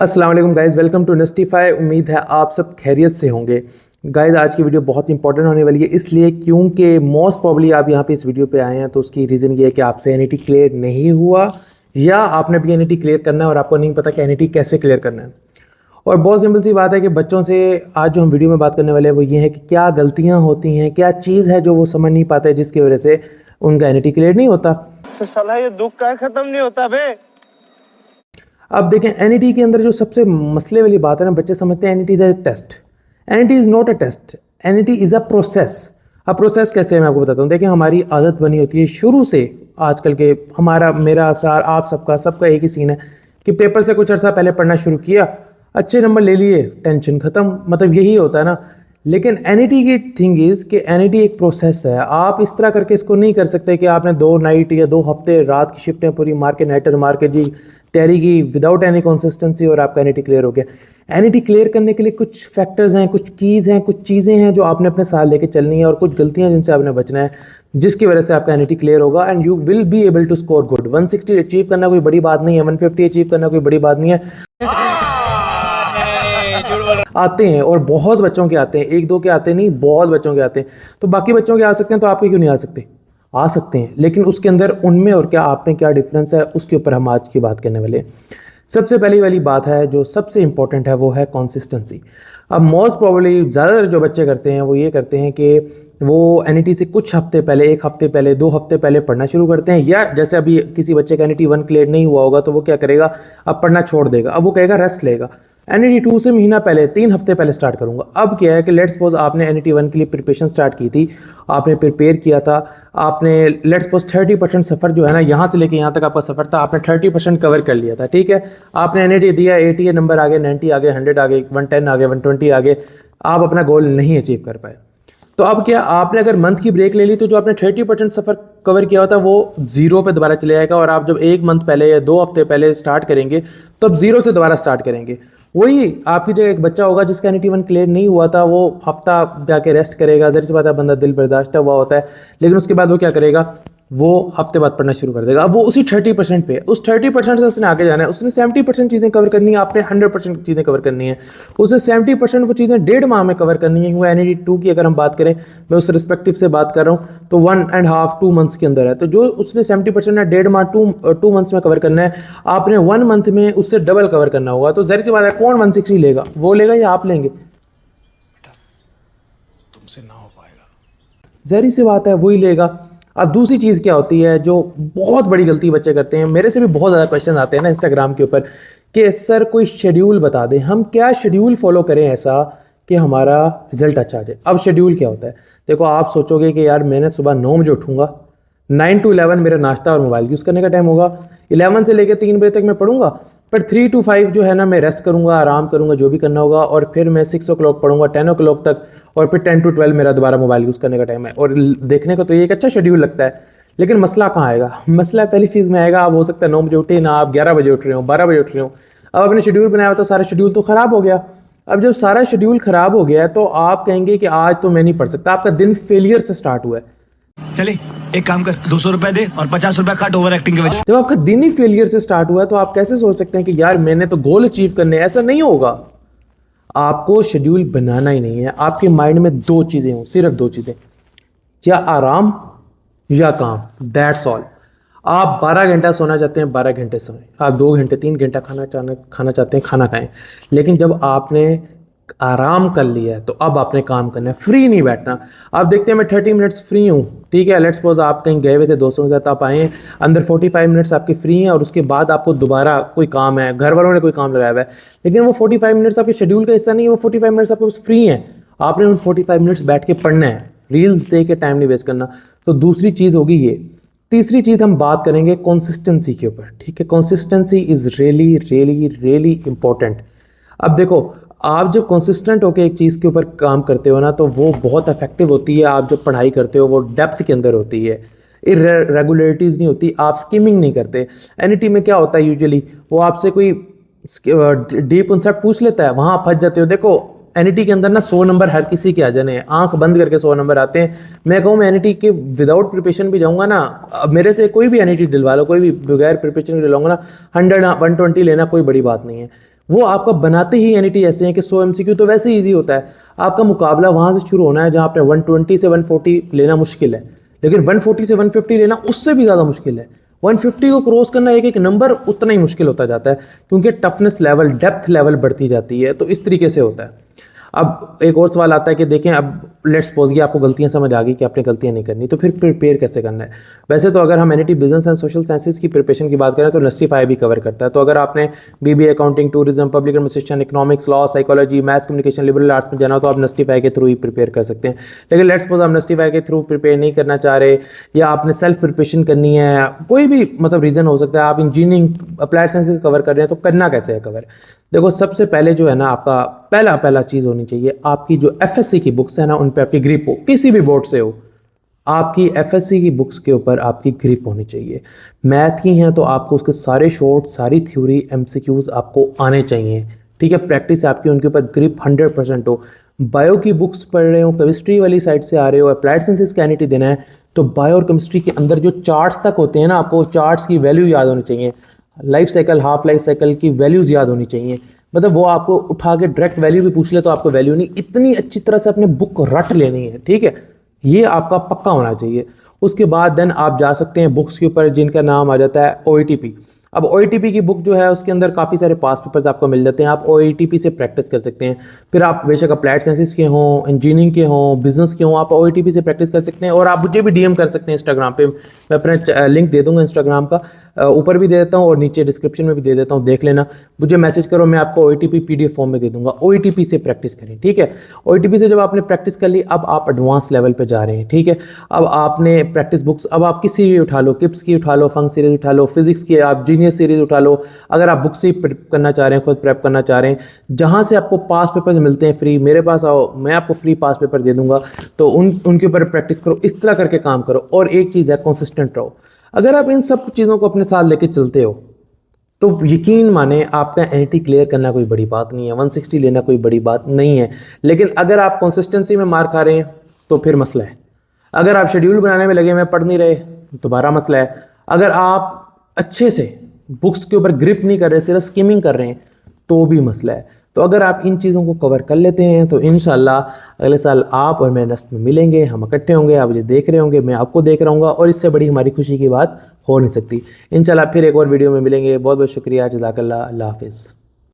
अस्सलाम वालेकुम guys, welcome to नस्टिफाई। उम्मीद है आप सब खैरियत से होंगे। गाइज़ आज की वीडियो बहुत इंपॉर्टेंट होने वाली है, इसलिए क्योंकि मोस्ट प्रॉब्ली आप यहाँ पे इस वीडियो पे आए हैं तो उसकी रीज़न ये है कि आपसे एनईटी क्लियर नहीं हुआ या आपने भी एनईटी क्लियर करना है और आपको नहीं पता कि एनईटी कैसे क्लियर करना है। और बहुत सिंपल सी बात है कि बच्चों से आज जो हम वीडियो में बात करने वाले हैं वो ये है कि क्या गलतियाँ होती हैं, क्या चीज़ है जो वो समझ नहीं पाते जिसकी वजह से उनका एनईटी क्लियर नहीं होता। तो साला ये दुख का खत्म नहीं होता बे। अब देखें एनईटी के अंदर जो सबसे मसले वाली बात है ना, बच्चे समझते हैं NET is a test. NET is not a test, NET is a process. अब प्रोसेस कैसे है मैं आपको बताता हूँ। देखें हमारी आदत बनी होती है शुरू से, आजकल के हमारा मेरा सार आप सबका एक ही सीन है कि पेपर से कुछ अर्सा पहले पढ़ना शुरू किया, अच्छे नंबर ले लिए, टेंशन ख़त्म, मतलब यही होता है ना। लेकिन एनईटी की थिंग इज़ कि एनईटी एक प्रोसेस है। आप इस तरह करके इसको नहीं कर सकते कि आपने 2 नाइट या 2 हफ्ते रात की शिफ्टें पूरी मार के नाइटर मार के जी तैयारी की विदाउट एनी कंसिस्टेंसी और आपका एनईटी क्लियर हो गया। एनईटी क्लियर करने के लिए कुछ फैक्टर्स हैं, कुछ कीज़ हैं, कुछ चीज़ें हैं जो आपने अपने साथ लेके चलनी है और कुछ गलतियां जिनसे आपने बचना है, जिसकी वजह से आपका एनईटी क्लियर होगा and you will be able to score good. 160 achieve करना कोई बड़ी बात नहीं है, 150 अचीव करना कोई बड़ी बात नहीं है। आते हैं और बहुत बच्चों के आते हैं, एक दो के आते नहीं, बहुत बच्चों के आते हैं। तो बाकी बच्चों के आ सकते हैं तो आपके क्यों नहीं आ सकते? आ सकते हैं, लेकिन उसके अंदर उनमें और क्या आप में क्या डिफरेंस है उसके ऊपर हम आज की बात करने वाले हैं। सबसे पहली वाली बात है जो सबसे इंपॉर्टेंट है वो है कंसिस्टेंसी। अब मोस्ट प्रोबेबली ज़्यादातर जो बच्चे करते हैं वो ये करते हैं कि वो एनईटी से कुछ हफ्ते पहले, 1 हफ्ते पहले, 2 हफ्ते पहले पढ़ना शुरू करते हैं, या जैसे अभी किसी बच्चे का एनईटी 1 क्लियर नहीं हुआ होगा तो वो क्या करेगा, अब पढ़ना छोड़ देगा, अब वो कहेगा रेस्ट लेगा। एनईटी 2 से महीना पहले, 3 हफ्ते पहले स्टार्ट करूंगा। अब क्या है कि लेट्स सपोज आपने एनईटी 1 के लिए प्रिपरेशन स्टार्ट की थी, आपने प्रिपेयर किया था, आपने लेट्स सपोज 30% सफ़र जो है ना, यहाँ से लेके यहाँ तक आपका सफ़र था, आपने 30% कवर कर लिया था, ठीक है। आपने एनईटी दिया, 80 नंबर आ गए, 90 आ गए, 100 आ गए, 110 आ गए, 120 आ गए, आप अपना गोल नहीं अचीव कर पाए। तो अब क्या, आपने अगर मंथ की ब्रेक ले ली तो जो आपने 30% सफ़र कवर किया होता वो जीरो पे दोबारा चले जाएगा, और आप जब 1 मंथ पहले या 2 हफ्ते पहले स्टार्ट करेंगे तो अब जीरो से दोबारा स्टार्ट करेंगे। वही आपकी जगह एक बच्चा होगा जिसका एनईटी 1 क्लियर नहीं हुआ था, वो हफ्ता जाके रेस्ट करेगा, ज़ाहिर सी बात है बंदा दिल बर्दाश्त हुआ होता है, लेकिन उसके बाद वो क्या करेगा, वो हफ्ते बाद पढ़ना शुरू कर देगा। अब वो उसी 30% पे, उस 30% से उसने आगे जाना है, उसने 70% चीज़ें कवर करनी है, आपने 100% चीज़ें कवर करनी है। उसे 70% वो चीज़ें 1.5 माह में कवर करनी है। वो एनईटी 2 की अगर हम बात करें, मैं उस रिस्पेक्टिव से बात कर रहा हूँ, तो 1.5-2 मंथ्स के अंदर है। तो जो उसने 70% या 1.5 माह 2 मंथ्स में कवर करना है, आपने 1 मंथ में उससे डबल कवर करना होगा। तो ज़ाहिर सी बात है कौन 160 लेगा, वो लेगा या आप लेंगे? तुमसे ना हो पाएगा। ज़ाहिर सी बात है वही लेगा। अब दूसरी चीज़ क्या होती है जो बहुत बड़ी गलती बच्चे करते हैं, मेरे से भी बहुत ज़्यादा क्वेश्चन आते हैं ना इंस्टाग्राम के ऊपर कि सर कोई शेड्यूल बता दें, हम क्या शेड्यूल फॉलो करें ऐसा कि हमारा रिजल्ट अच्छा आ जाए। अब शेड्यूल क्या होता है? देखो आप सोचोगे कि यार मैंने सुबह 9 बजे उठूँगा, 9 to 11 मेरा नाश्ता और मोबाइल यूज़ करने का टाइम होगा, 11 से लेकर 3 बजे तक मैं पढ़ूंगा, पर 3 to 5 जो है ना मैं रेस्ट करूंगा, आराम करूंगा, जो भी करना होगा, और फिर मैं 6 o'clock पढ़ूंगा, 10 o'clock तक, और फिर 10 to 12 मेरा दोबारा मोबाइल यूज़ करने का टाइम है। और देखने को तो ये एक अच्छा शेड्यूल लगता है, लेकिन मसला कहाँ आएगा? मसला पहली चीज़ में आएगा, आप हो सकता है 9 बजे उठे ना, आप 11 बजे उठ रहे हो, 12 बजे उठ रहे हो। अब आपने शेड्यूल बनाया होता, सारा शेड्यूल तो ख़राब हो गया। अब जब सारा शेड्यूल ख़राब हो गया है तो आप कहेंगे कि आज तो मैं नहीं पढ़ सकता, आपका दिन फेलियर से स्टार्ट हुआ है। चले एक काम कर, 200 रुपए दे और 50 रुपए काट ओवर एक्टिंग के वजह। जब आपका दिन ही फेलियर से स्टार्ट हुआ है तो आप कैसे सोच सकते हैं कि यार मैंने तो गोल अचीव करने? ऐसा नहीं होगा। आपको शेड्यूल बनाना ही नहीं है। आपके माइंड में 2 चीजें हों, सिर्फ 2 चीजें, या आराम या काम, दैट्स ऑल। आप 12 घंटा सोना चाहते हैं, 12 घंटे सोएं। आप 2 घंटे 3 घंटा खाना चाहते हैं, खाना खाएं। लेकिन जब आपने आराम कर लिया है तो अब आपने काम करना है, फ्री नहीं बैठना। आप देखते हैं मैं 30 मिनट्स फ्री हूँ, ठीक है, लेट्स सपोज आप कहीं गए हुए थे दोस्तों के साथ, आप आए हैं, अंदर 45 मिनट्स आपके फ्री हैं, और उसके बाद आपको दोबारा कोई काम है, घर वालों ने कोई काम लगाया हुआ है, लेकिन वो 45 मिनट्स आपके शेड्यूल का हिस्सा नहीं है, वो 45 मिनट्स आपके पास फ्री हैं। आपने उन 45 मिनट्स बैठ के पढ़ना है, रील्स देख के टाइम नहीं वेस्ट करना। तो दूसरी चीज़ होगी ये। तीसरी चीज़ हम बात करेंगे कंसिस्टेंसी के ऊपर, ठीक है। Consistency is really really really important. अब देखो, आप जब कंसिस्टेंट होकर एक चीज़ के ऊपर काम करते हो ना तो वो बहुत इफेक्टिव होती है। आप जब पढ़ाई करते हो वो डेप्थ के अंदर होती है, इरेगुलरिटीज़ नहीं होती, आप स्किमिंग नहीं करते। एनईटी में क्या होता है यूजुअली, वो आपसे कोई डीप कॉन्सेप्ट पूछ लेता है, वहाँ आप फंस जाते हो। देखो एनईटी के अंदर ना 100 नंबर हर किसी के आ जाने हैं, आंख बंद करके 100 नंबर आते हैं। मैं कहूँ मैं एनईटी के विदाउट प्रिपरेशन भी जाऊँगा ना, अब मेरे से कोई भी एनईटी दिलवा लो, कोई भी बगैर प्रिपरेशन दिलवाऊंगा ना, 100 120 लेना कोई बड़ी बात नहीं है। वो आपका बनाते ही एनईटी ऐसे हैं कि 100 एमसीक्यू तो वैसे ही ईजी होता है। आपका मुकाबला वहाँ से शुरू होना है जहाँ आपने 120 से 140 लेना मुश्किल है, लेकिन 140 से 150 लेना उससे भी ज़्यादा मुश्किल है। 150 को क्रॉस करना एक एक नंबर उतना ही मुश्किल होता जाता है, क्योंकि टफनेस लेवल, डेप्थ लेवल बढ़ती जाती है। तो इस तरीके से होता है। अब एक और सवाल आता है कि देखें, अब लेट्स सपोज कि आपको गलतियां समझ आ गई कि आपने गलतियां नहीं करनी, तो फिर प्रिपेयर कैसे करना है। वैसे तो अगर हम NET business and social sciences की प्रिपरेशन की बात करें तो नस्टिफाई भी कवर करता है। तो अगर आपने BBA accounting, tourism, public administration, economics, law, psychology, maths communication, liberal arts में जाना हो तो आप नस्टिफाई के थ्रू ही प्रिपेयर कर सकते हैं। लेकिन लेट्स सपोज आप नस्टिफाई के थ्रू प्रिपेयर नहीं करना चाह रहे, या आपने सेल्फ प्रिपरेशन करनी है, कोई भी मतलब रीज़न हो सकता है, आप इंजीनियरिंग, अप्लाइड साइंसेज कवर कर रहे हैं, तो करना कैसे है कवर। देखो, सबसे पहले जो है ना, आपका पहला चीज़ होनी चाहिए, आपकी जो एफएससी की बुक्स है ना, उन पे आपकी ग्रिप हो, किसी भी बोर्ड से हो, आपकी एफएससी की बुक्स के ऊपर आपकी ग्रिप होनी चाहिए। मैथ की हैं तो आपको उसके सारे शॉर्ट, सारी थ्योरी, एमसीक्यूज आपको आने चाहिए, ठीक है। प्रैक्टिस आपकी उनके ऊपर ग्रिप 100% हो। बायो की बुक्स पढ़ रहे हो, केमिस्ट्री वाली साइड से आ रहे हो, अप्लाइड साइंसेज का एनईटी देना है, तो बायो और केमिस्ट्री के अंदर जो चार्ट्स तक होते हैं ना, आपको चार्ट्स की वैल्यू याद होनी चाहिए, life cycle, half life cycle की वैल्यूज़ याद होनी चाहिए। मतलब वो आपको उठा के डायरेक्ट वैल्यू भी पूछ ले तो आपको वैल्यू नहीं, इतनी अच्छी तरह से अपने बुक को रट लेनी है, ठीक है। ये आपका पक्का होना चाहिए। उसके बाद देन आप जा सकते हैं बुक्स के ऊपर जिनका नाम आ जाता है ओईटीपी। अब ओईटीपी की बुक जो है उसके अंदर काफ़ी सारे पास पेपर्स आपको मिल जाते हैं, आप ओईटीपी से प्रैक्टिस कर सकते हैं। फिर आप बेशक अप्लाइड साइंसेस के हों, इंजीनियरिंग के हों, बिजनेस के हों, आप ओईटीपी से प्रैक्टिस कर सकते हैं। और आप मुझे भी डीएम कर सकते हैं इंस्टाग्राम पे, मैं अपना लिंक दे दूंगा इंस्टाग्राम का, ऊपर भी दे देता हूँ और नीचे डिस्क्रिप्शन में भी दे देता हूँ, देख लेना। मुझे मैसेज करो, मैं आपको ओईटीपी पीडीएफ फॉर्म में दे दूंगा। ओईटीपी से प्रैक्टिस करें, ठीक है। ओईटीपी से जब आपने प्रैक्टिस कर ली, अब आप एडवांस लेवल पे जा रहे हैं, ठीक है। अब आपने प्रैक्टिस बुक्स, अब आप किसी भी उठा लो, किप्स की उठा लो, फंक सीरीज उठा लो, फिजिक्स की आप जीनियस सीरीज उठा लो। अगर आप बुक से प्रेप करना चाह रहे हैं, खुद प्रेप करना चाह रहे हैं, जहाँ से आपको पास पेपर्स मिलते हैं फ्री, मेरे पास आओ, मैं आपको फ्री पास पेपर दे दूंगा। तो उनके ऊपर प्रैक्टिस करो, इस तरह करके काम करो। और एक चीज़ है, कंसिस्टेंट रहो। अगर आप इन सब चीज़ों को अपने साथ लेके चलते हो तो यकीन माने आपका एनईटी क्लियर करना कोई बड़ी बात नहीं है, 160 लेना कोई बड़ी बात नहीं है। लेकिन अगर आप कंसिस्टेंसी में मार खा रहे हैं तो फिर मसला है। अगर आप शेड्यूल बनाने में लगे हुए पढ़ नहीं रहे, दोबारा मसला है। अगर आप अच्छे से बुक्स के ऊपर ग्रिप नहीं कर रहे, सिर्फ स्किमिंग कर रहे हैं, तो भी मसला है। तो अगर आप इन चीज़ों को कवर कर लेते हैं तो इंशाल्लाह अगले साल आप और मैं नेक्स्ट में मिलेंगे, हम इकट्ठे होंगे, आप मुझे देख रहे होंगे, मैं आपको देख रहा हूँगा, और इससे बड़ी हमारी खुशी की बात हो नहीं सकती। इंशाल्लाह फिर एक और वीडियो में मिलेंगे। बहुत बहुत शुक्रिया, जज़ाकल्लाह, अल्लाह हाफ़िज़।